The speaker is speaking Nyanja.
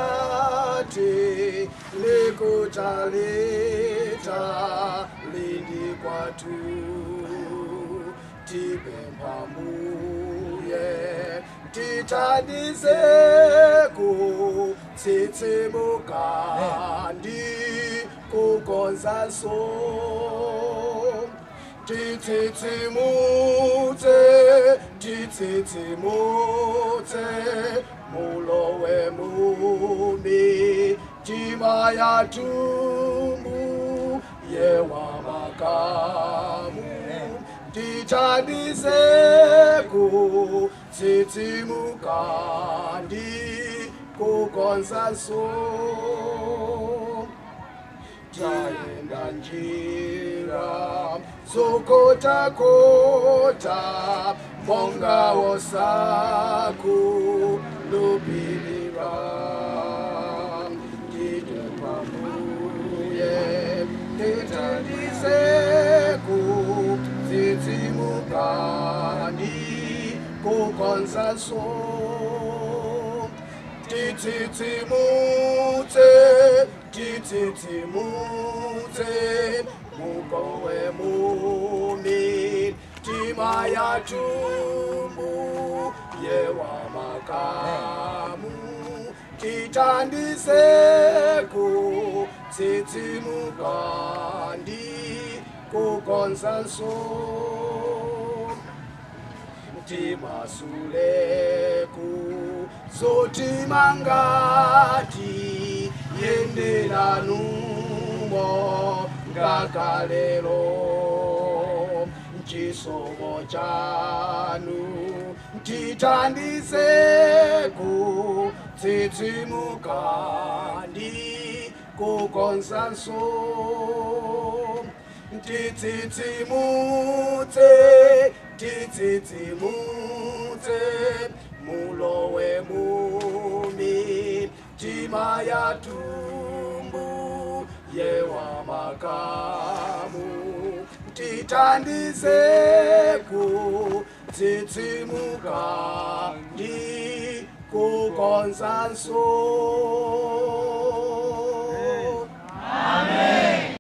tasocherati likutalita lindi kwatu tipemphambuye tithandizeku tsitsimuka ndi kukonzanso titsitsimutse mulowe mumi tima yatumbu yewa makamu tithandizeku tsitsimuka ndi kukonzanso tayenda njira zokotakota monga wosaku lupilira titipambuye tithandizeku tsitsimuka ndi kukonzanso titsitsimutse mukowe mumi tima yatumbu yewa makamu tithandizeku tsitsimuka ndi kukonzanso timasuleku zotimangati yenderanumo ngakalero chisomo chanu tithandizeku tsitsimuka ndi kukonzanso titsitsimutse mulowe mumi tima yatumbu yewa makamu tithandizeku tsitsimuka ndi kukonzanso